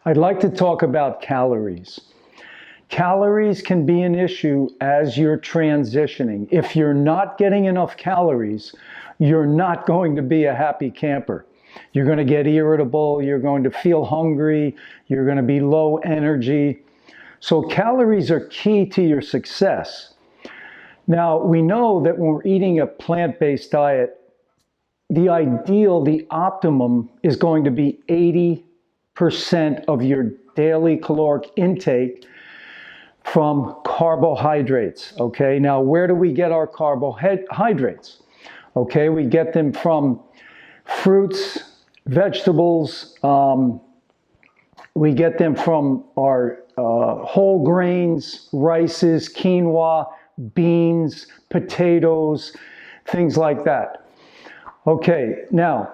I'd like to talk about calories. Calories can be an issue as you're transitioning. If you're not getting enough calories, you're not going to be a happy camper. You're going to get irritable, you're going to feel hungry, you're going to be low energy. So calories are key to your success. Now, we know that when we're eating a plant-based diet, the ideal, the optimum is going to be 80% of your daily caloric intake from carbohydrates, okay? Now, where do we get our carbohydrates? Okay, we get them from fruits, vegetables, we get them from our whole grains, rices, quinoa, beans, potatoes, things like that. Okay, now,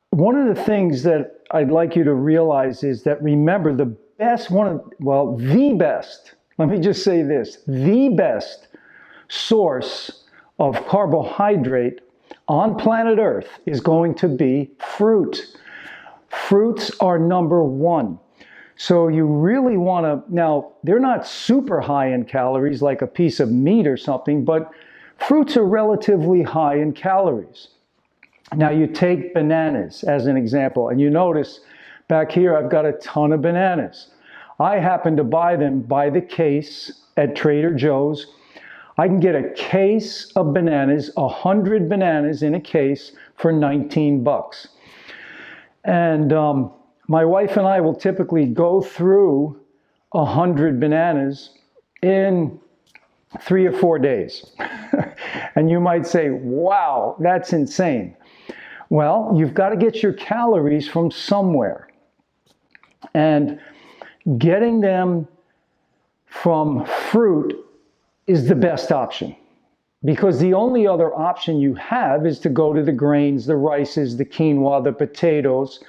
one of the things that I'd like you to realize is that, remember, the best, let me just say this, the best source of carbohydrate on planet Earth is going to be fruit. Fruits are number one. So you really want to, now they're not super high in calories like a piece of meat or something, but fruits are relatively high in calories. Now you take bananas as an example, and you notice back here I've got a ton of bananas. I happen to buy them by the case at Trader Joe's. I can get a case of bananas, 100 bananas in a case for 19 bucks. And my wife and I will typically go through 100 bananas in 3 or 4 days. And you might say, wow, that's insane. Well, you've got to get your calories from somewhere. And getting them from fruit is the best option, because the only other option you have is to go to the grains, the rices, the quinoa, the potatoes,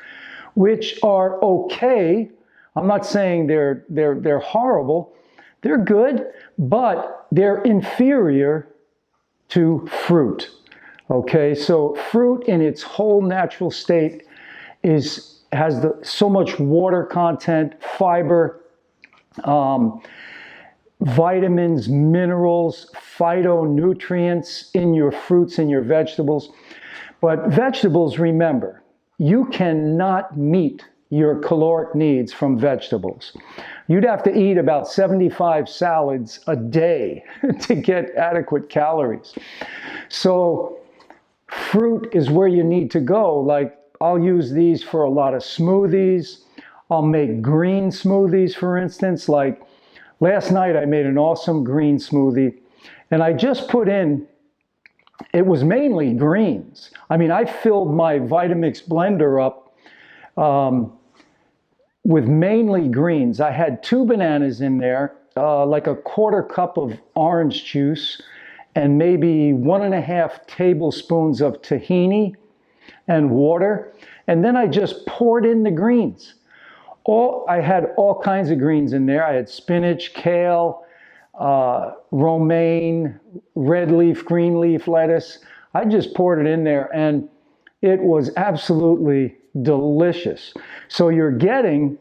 which are okay. I'm not saying they're horrible. They're good, but they're inferior to fruit. Okay, so fruit in its whole natural state has so much water content, fiber, vitamins, minerals, phytonutrients in your fruits and your vegetables. But vegetables, remember, you cannot meet your caloric needs from vegetables. You'd have to eat about 75 salads a day to get adequate calories. So fruit is where you need to go. Like, I'll use these for a lot of smoothies. I'll make green smoothies, for instance. Like last night, I made an awesome green smoothie, and I just put in, it was mainly greens. I mean, I filled my Vitamix blender up with mainly greens. I had 2 bananas in there, like a 1/4 cup of orange juice, and maybe 1.5 tablespoons of tahini and water. And then I just poured in the greens. I had all kinds of greens in there. I had spinach, kale, romaine, red leaf, green leaf lettuce. I just poured it in there, and it was absolutely delicious. So you're getting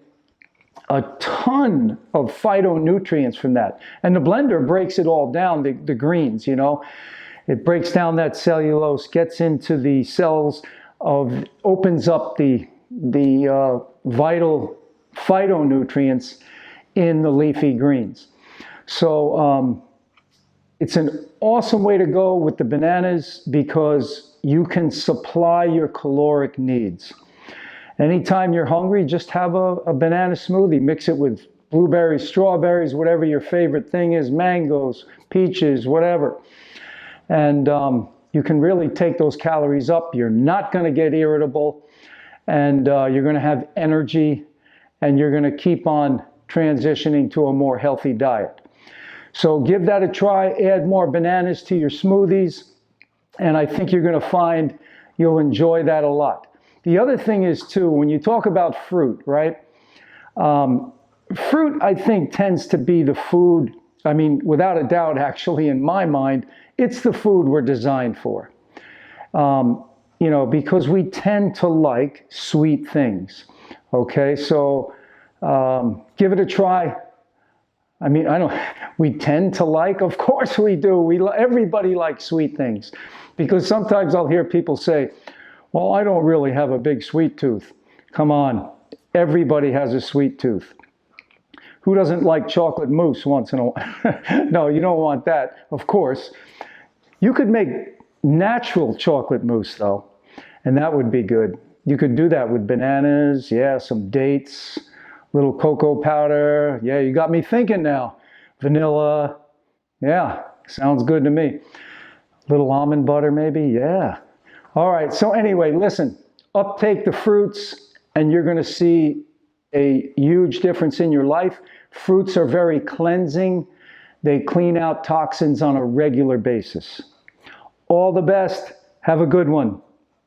a ton of phytonutrients from that. And the blender breaks it all down, the greens, you know. It breaks down that cellulose, gets into the cells, opens up the vital phytonutrients in the leafy greens. So it's an awesome way to go with the bananas, because you can supply your caloric needs. Anytime you're hungry, just have a banana smoothie. Mix it with blueberries, strawberries, whatever your favorite thing is, mangoes, peaches, whatever. And you can really take those calories up. You're not going to get irritable, and you're going to have energy, and you're going to keep on transitioning to a more healthy diet. So give that a try. Add more bananas to your smoothies, and I think you're going to find you'll enjoy that a lot. The other thing is, too, when you talk about fruit, right? Fruit, I think, tends to be the food, I mean, without a doubt, actually, in my mind, it's the food we're designed for. You know, because we tend to like sweet things. Okay, so give it a try. I mean, we tend to like, of course we do. Everybody likes sweet things. Because sometimes I'll hear people say, well, I don't really have a big sweet tooth. Come on, everybody has a sweet tooth. Who doesn't like chocolate mousse once in a while? No, you don't want that, of course. You could make natural chocolate mousse though, and that would be good. You could do that with bananas, yeah, some dates, little cocoa powder. Yeah, you got me thinking now. Vanilla, yeah, sounds good to me. Little almond butter maybe, yeah. All right, so anyway, listen, uptake the fruits and you're gonna see a huge difference in your life. Fruits are very cleansing. They clean out toxins on a regular basis. All the best. Have a good one.